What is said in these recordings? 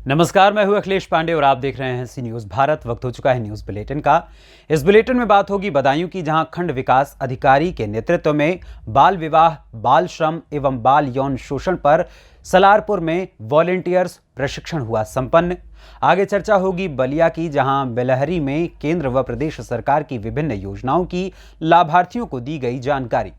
नमस्कार, मैं हूं अखिलेश पांडे और आप देख रहे हैं सी न्यूज भारत। वक्त हो चुका है न्यूज बुलेटिन का। इस बुलेटिन में बात होगी बदायूं की, जहां खंड विकास अधिकारी के नेतृत्व में बाल विवाह, बाल श्रम एवं बाल यौन शोषण पर सलारपुर में वॉलेंटियर्स प्रशिक्षण हुआ संपन्न। आगे चर्चा होगी बलिया की, जहां बेलहरी में केंद्र व प्रदेश सरकार की विभिन्न योजनाओं की लाभार्थियों को दी गई जानकारी।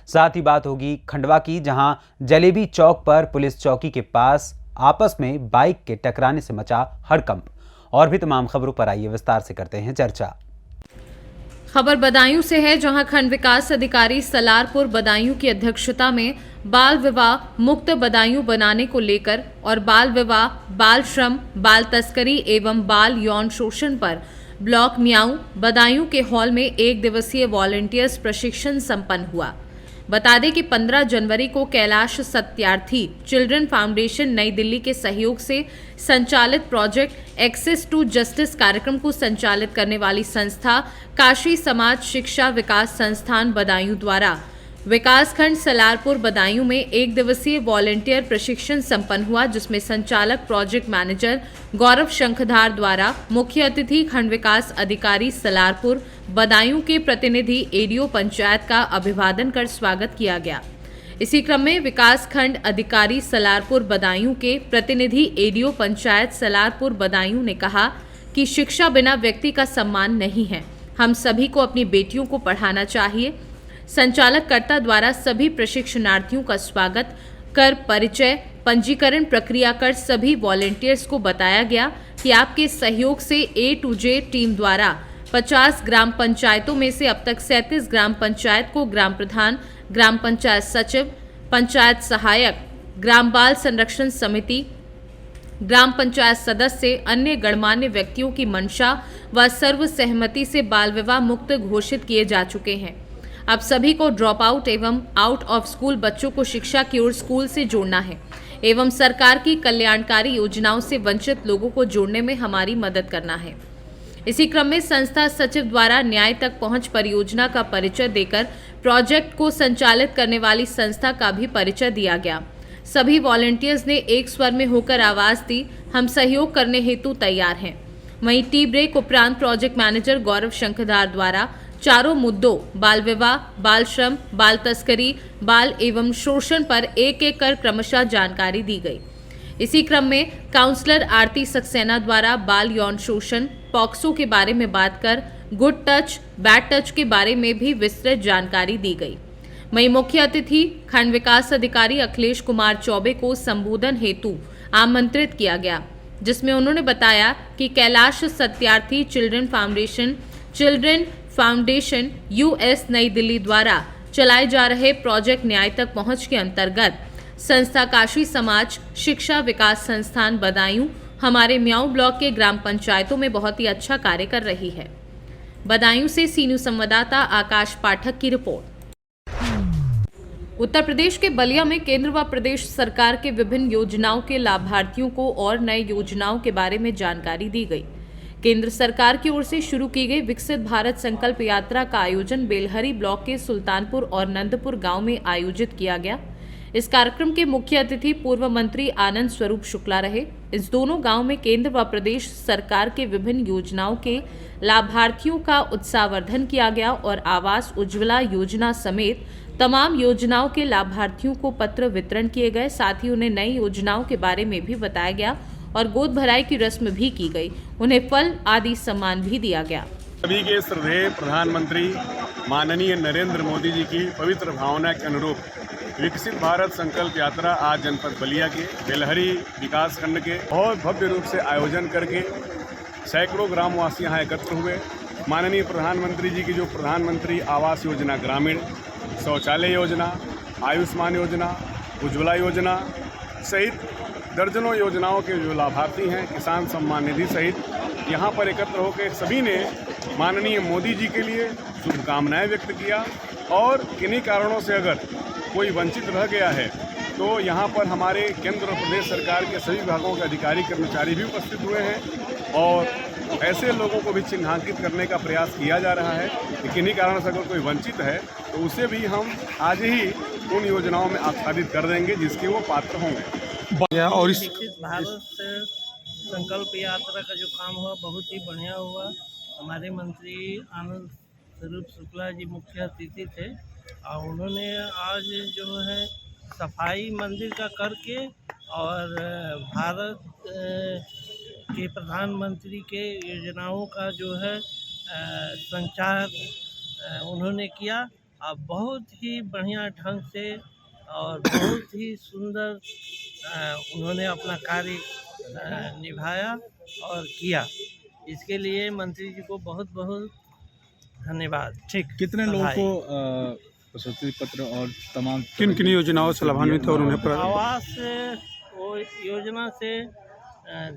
साथ ही बात होगी खंडवा की, जहां जलेबी चौक पर पुलिस चौकी के पास आपस में बाइक के टकराने से मचा हड़कंप। और भी तमाम खबरों पर आइए विस्तार से करते हैं चर्चा। खबर बदायूं से है, जहां खंड विकास अधिकारी सलारपुर बदायूं की अध्यक्षता में बाल विवाह मुक्त बदायूं बनाने को लेकर और बाल विवाह, बाल श्रम, बाल तस्करी एवं बाल यौन शोषण पर ब्लॉक म्याऊं बदायूं के हॉल में 1 दिवसीय वॉलंटियर्स प्रशिक्षण संपन्न हुआ। बता दें कि 15 जनवरी को कैलाश सत्यार्थी चिल्ड्रन फाउंडेशन नई दिल्ली के सहयोग से संचालित प्रोजेक्ट एक्सेस टू जस्टिस कार्यक्रम को संचालित करने वाली संस्था काशी समाज शिक्षा विकास संस्थान बदायूं द्वारा विकासखंड सलारपुर बदायूं में 1 दिवसीय वॉलंटियर प्रशिक्षण संपन्न हुआ, जिसमें संचालक प्रोजेक्ट मैनेजर गौरव शंखधार द्वारा मुख्य अतिथि खंड विकास अधिकारी सलारपुर बदायूं के प्रतिनिधि एडीओ पंचायत का अभिवादन कर स्वागत किया गया। इसी क्रम में विकास खंड अधिकारी सलारपुर बदायूं के प्रतिनिधि एडीओ पंचायत सलारपुर बदायूं ने कहा कि शिक्षा बिना व्यक्ति का सम्मान नहीं है। हम सभी को अपनी बेटियों को पढ़ाना चाहिए। संचालककर्ता द्वारा सभी प्रशिक्षणार्थियों का स्वागत कर परिचय पंजीकरण प्रक्रिया कर सभी वॉलंटियर्स को बताया गया कि आपके सहयोग से A to J टीम द्वारा 50 ग्राम पंचायतों में से अब तक 37 ग्राम पंचायत को ग्राम प्रधान, ग्राम पंचायत सचिव, पंचायत सहायक, ग्राम बाल संरक्षण समिति, ग्राम पंचायत सदस्य, अन्य गणमान्य व्यक्तियों की मंशा व सर्वसहमति से बाल विवाह मुक्त घोषित किए जा चुके हैं। अब सभी को ड्रॉप आउट एवं आउट ऑफ स्कूल बच्चों को शिक्षा की ओर स्कूल से जोड़ना है एवं सरकार की कल्याणकारी योजनाओं से वंचित लोगों को जोड़ने में हमारी मदद करना है। इसी क्रम में संस्था सचिव द्वारा न्याय तक पहुंच परियोजना का परिचय देकर प्रोजेक्ट को संचालित करने वाली संस्था का भी परिचय दिया गया। सभी वॉलंटियर्स ने एक स्वर में होकर आवाज दी, हम सहयोग करने हेतु तैयार हैं। वहीं टी ब्रेक उपरांत प्रोजेक्ट मैनेजर गौरव शंखधार द्वारा चारों मुद्दों बाल विवाह, बाल श्रम, बाल तस्करी, बाल एवं शोषण पर एक-एक कर क्रमशः जानकारी दी गई। इसी क्रम में काउंसलर आरती सक्सेना द्वारा बाल यौन शोषण, पॉक्सो के बारे में बात कर गुड टच, बैड टच के बारे में भी विस्तृत जानकारी दी गई। वहीं मुख्य अतिथि खंड विकास अधिकारी अखिलेश कुमार चौबे को संबोधन हेतु आमंत्रित किया गया, जिसमें उन्होंने बताया कि Kailash Satyarthi children foundation US नई दिल्ली द्वारा चलाए जा रहे प्रोजेक्ट न्याय तक पहुंच के अंतर्गत संस्था काशी समाज शिक्षा विकास संस्थान बदायूं हमारे म्याऊं ब्लॉक के ग्राम पंचायतों में बहुत ही अच्छा कार्य कर रही है। बदायूं से सी न्यूज संवाददाता आकाश पाठक की रिपोर्ट। उत्तर प्रदेश के बलिया में केंद्र व प्रदेश सरकार के विभिन्न योजनाओं के लाभार्थियों को और नए योजनाओं के बारे में जानकारी दी गई। केंद्र सरकार की ओर से शुरू की गई विकसित भारत संकल्प यात्रा का आयोजन बेलहरी ब्लॉक के सुल्तानपुर और नंदपुर गांव में आयोजित किया गया। इस कार्यक्रम के मुख्य अतिथि पूर्व मंत्री आनंद स्वरूप शुक्ला रहे। इस दोनों गांव में केंद्र व प्रदेश सरकार के विभिन्न योजनाओं के लाभार्थियों का उत्साहवर्धन किया गया और आवास उज्ज्वला योजना समेत तमाम योजनाओं के लाभार्थियों को पत्र वितरण किए गए। साथ ही उन्हें नई योजनाओं के बारे में भी बताया गया और गोद भराई की रस्म भी की गई। उन्हें फल आदि सम्मान भी दिया गया। सभी के श्रद्धेय प्रधानमंत्री माननीय नरेंद्र मोदी जी की पवित्र भावना के अनुरूप विकसित भारत संकल्प यात्रा आज जनपद बलिया के बेलहरी विकास खंड के बहुत भव्य रूप से आयोजन करके सैकड़ों ग्रामवासी यहाँ एकत्र हुए। माननीय प्रधानमंत्री जी की जो प्रधानमंत्री आवास योजना ग्रामीण, शौचालय योजना, आयुष्मान योजना, उज्ज्वला योजना सहित दर्जनों योजनाओं के जो लाभार्थी हैं, किसान सम्मान निधि सहित यहाँ पर एकत्र होकर सभी ने माननीय मोदी जी के लिए शुभकामनाएं व्यक्त किया। और किन्हीं कारणों से अगर कोई वंचित रह गया है तो यहाँ पर हमारे केंद्र और प्रदेश सरकार के सभी विभागों के अधिकारी कर्मचारी भी उपस्थित हुए हैं और ऐसे लोगों को भी चिन्हांकित करने का प्रयास किया जा रहा है कि किन्हीं कारणों से अगर कोई वंचित है तो उसे भी हम आज ही उन योजनाओं में आच्छादित कर देंगे जिसके वो पात्र होंगे। और इस संकल्प यात्रा का जो काम हुआ बहुत ही बढ़िया हुआ। हमारे मंत्री आनंद स्वरूप शुक्ला जी मुख्य अतिथि थे और उन्होंने आज जो है सफाई मंदिर का करके और भारत के प्रधानमंत्री के योजनाओं का जो है संचार उन्होंने किया और बहुत ही बढ़िया ढंग से और बहुत ही सुंदर उन्होंने अपना कार्य निभाया और किया। इसके लिए मंत्री जी को बहुत बहुत धन्यवाद। ठीक, कितने लोगों को प्रशस्ति पत्र और तमाम किन किन योजनाओं से लाभान्वित और उन्हें आवास योजना से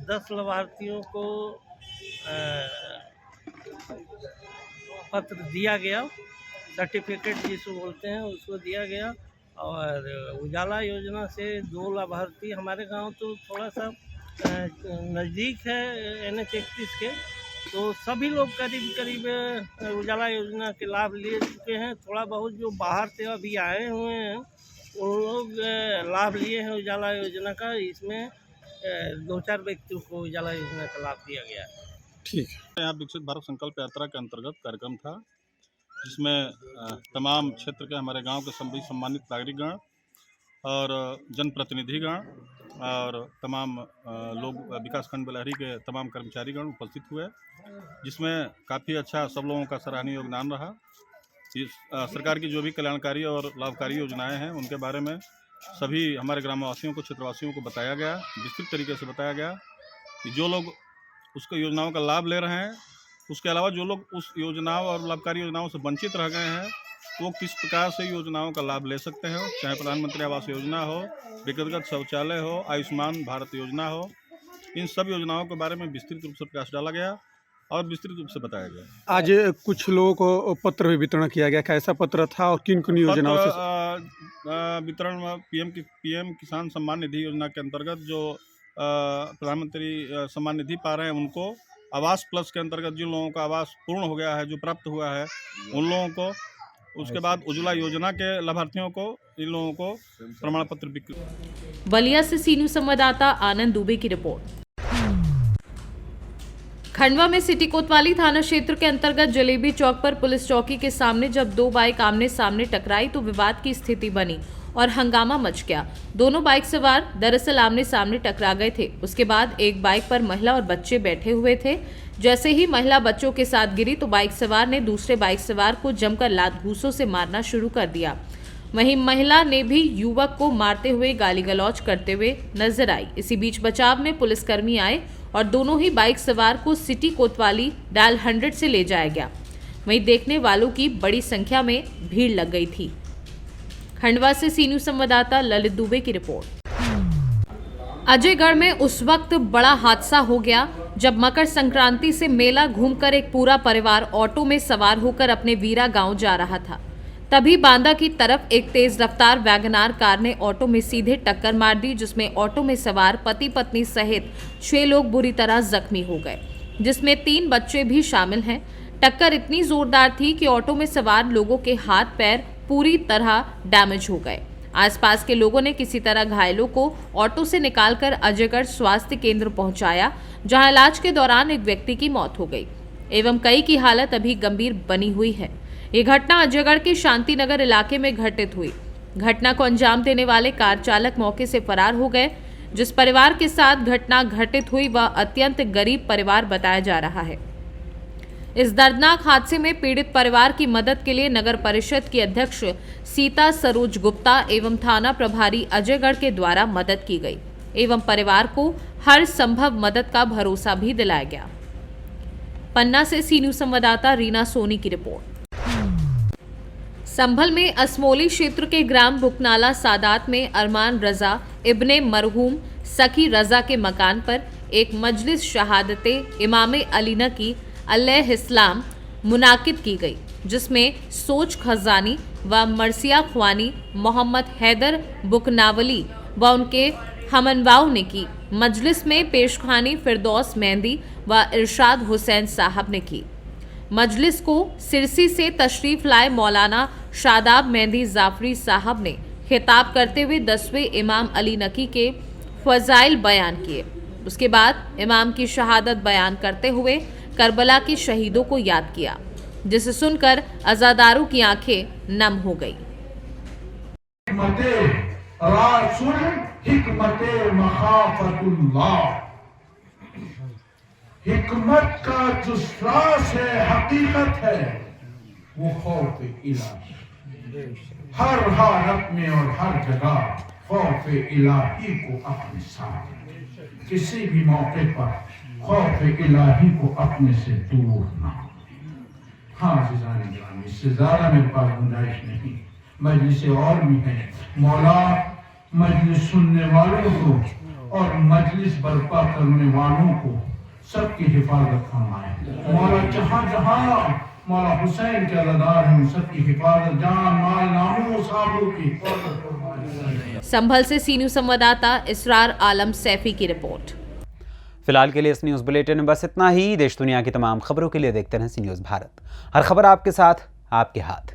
10 लाभार्थियों को पत्र दिया गया, सर्टिफिकेट जिसको बोलते हैं उसको दिया गया। और उजाला योजना से 2 लाभार्थी, हमारे गांव तो थोड़ा सा नज़दीक है NH-31 के, तो सभी लोग करीब करीब उजाला योजना के लाभ ले चुके हैं। थोड़ा बहुत जो बाहर से अभी आए हुए हैं उन लोग लाभ लिए हैं उजाला योजना का। इसमें 2-4 व्यक्तियों को उजाला योजना का लाभ दिया गया है। ठीक है। यहाँ विकसित भारत संकल्प यात्रा के अंतर्गत कार्यक्रम था, जिसमें तमाम क्षेत्र के हमारे गांव के सभी सम्मानित नागरिकगण और जनप्रतिनिधिगण और तमाम लोग विकासखंड बेलहरी के तमाम कर्मचारीगण उपस्थित हुए, जिसमें काफ़ी अच्छा सब लोगों का सराहनीय योगदान रहा। इस सरकार की जो भी कल्याणकारी और लाभकारी योजनाएं हैं उनके बारे में सभी हमारे ग्रामवासियों को, क्षेत्रवासियों को बताया गया, विस्तृत तरीके से बताया गया कि जो लोग उसको योजनाओं का लाभ ले रहे हैं, उसके अलावा जो लोग उस योजनाओं और लाभकारी योजनाओं से वंचित रह गए हैं वो किस प्रकार से योजनाओं का लाभ ले सकते हैं, चाहे प्रधानमंत्री आवास योजना हो, व्यक्तिगत शौचालय हो, आयुष्मान भारत योजना हो। इन सब योजनाओं के बारे में विस्तृत रूप से प्रकाश डाला गया और विस्तृत रूप से बताया गया। आज कुछ लोगों को पत्र भी वितरण किया गया, कैसा पत्र था और किन किन योजनाओं से वितरण? पीएम किसान सम्मान निधि योजना के अंतर्गत जो प्रधानमंत्री सम्मान निधि पा रहे हैं उनको, आवास प्लस के अंतर्गत जिन लोगों का आवास पूर्ण हो गया है, जो प्राप्त हुआ है उन लोगों को, उसके बाद उज्ज्वला योजना के लाभार्थियों को, इन लोगों को प्रमाण पत्र। बलिया से सी न्यूज संवाददाता आनंद दुबे की रिपोर्ट। खंडवा में सिटी कोतवाली थाना क्षेत्र के अंतर्गत जलेबी चौक पर पुलिस चौकी के सामने जब 2 बाइक आमने सामने टकराई तो विवाद की स्थिति बनी और हंगामा मच गया। दोनों बाइक सवार दरअसल आमने सामने टकरा गए थे। उसके बाद एक बाइक पर महिला और बच्चे बैठे हुए थे। जैसे ही महिला बच्चों के साथ गिरी तो बाइक सवार ने दूसरे बाइक सवार को जमकर लात घूंसों से मारना शुरू कर दिया। वहीं महिला ने भी युवक को मारते हुए गाली गलौज करते हुए नजर आई। इसी बीच बचाव में पुलिसकर्मी आए और दोनों ही बाइक सवार को सिटी कोतवाली डायल 100 से ले जाया गया। वहीं देखने वालों की बड़ी संख्या में भीड़ लग गई थी। खंडवा से सी न्यूज संवाददाता ललित दुबे की रिपोर्ट। अजयगढ़ में उस वक्त बड़ा हादसा हो गया जब मकर संक्रांति से मेला घूमकर एक पूरा परिवार ऑटो में सवार होकर अपने वीरा गांव जा रहा था। तभी बांदा की तरफ एक तेज रफ्तार वैगनार कार ने ऑटो में सीधे टक्कर मार दी, जिसमें ऑटो में सवार पति पत्नी सहित 6 लोग बुरी तरह जख्मी हो गए, जिसमें 3 बच्चे भी शामिल हैं। टक्कर इतनी जोरदार थी कि ऑटो में सवार लोगों के हाथ पैर पूरी तरह डैमेज हो गए। आसपास के लोगों ने किसी तरह घायलों को ऑटो से निकालकर अजयगढ़ स्वास्थ्य केंद्र पहुंचाया, जहां इलाज के दौरान एक व्यक्ति की मौत हो गई एवं कई की हालत अभी गंभीर बनी हुई है। ये घटना अजयगढ़ के शांतिनगर इलाके में घटित हुई। घटना को अंजाम देने वाले कार चालक मौके से फरार हो गए। जिस परिवार के साथ घटना घटित हुई वह अत्यंत गरीब परिवार बताया जा रहा है। इस दर्दनाक हादसे में पीड़ित परिवार की मदद के लिए नगर परिषद की अध्यक्ष सीता सरोज गुप्ता एवं थाना प्रभारी अजयगढ़ के द्वारा मदद की गई एवं परिवार को हर संभव मदद का भरोसा भी दिलाया गया। पन्ना से सी न्यूज संवाददाता रीना सोनी की रिपोर्ट। संभल में असमोली क्षेत्र के ग्राम बुकनाला सादात में अरमान रजा इब्ने मरहूम सखी रजा के मकान पर एक मजलिस शहादते इमाम अलीना की अलैहिस्सलाम मुनाकिद की गई, जिसमें सोच खजानी व मरसिया ख्वानी मोहम्मद हैदर बुकनावली व उनके हमनवाओं ने की। मजलिस में पेशखानी फिरदौस मेहंदी व इरशाद हुसैन साहब ने की। मजलिस को सिरसी से तशरीफ लाए मौलाना शादाब मेहंदी जाफरी साहब ने खिताब करते हुए 10वें इमाम अली नकी के फजाइल बयान किए। उसके बाद इमाम की शहादत बयान करते हुए करबला के शहीदों को याद किया, जिसे सुनकर अज़ादारों की आंखें नम हो गई। हिकमत का जो श्वास है, हकीकत है, वो खौफ इलाही। हर हालत में और हर जगह खौफ इलाही को अपने साथ, किसी भी मौके पर खौफ इलाही को अपने से दूर ना। हाँ गिरामी, इससे ज्यादा मेरे पास गुंजाइश नहीं। मजलिस और भी है, मौला मजलिस सुनने वालों को और मजलिस बर्पा करने वालों को सबकी हिफाजत फरमाए। मौला जहाँ जहाँ मौला हुसैन के अज़ादार हैं, उन सबकी हिफाजत, जान माल नामूस आबरू की हिफाजत फरमाए। संभल से सी न्यूज़ संवाददाता इसरार आलम सैफी की रिपोर्ट। फिलहाल के लिए इस न्यूज़ बुलेटिन में बस इतना ही। देश दुनिया की तमाम खबरों के लिए देखते रहें सी न्यूज़ भारत। हर खबर आपके साथ, आपके हाथ।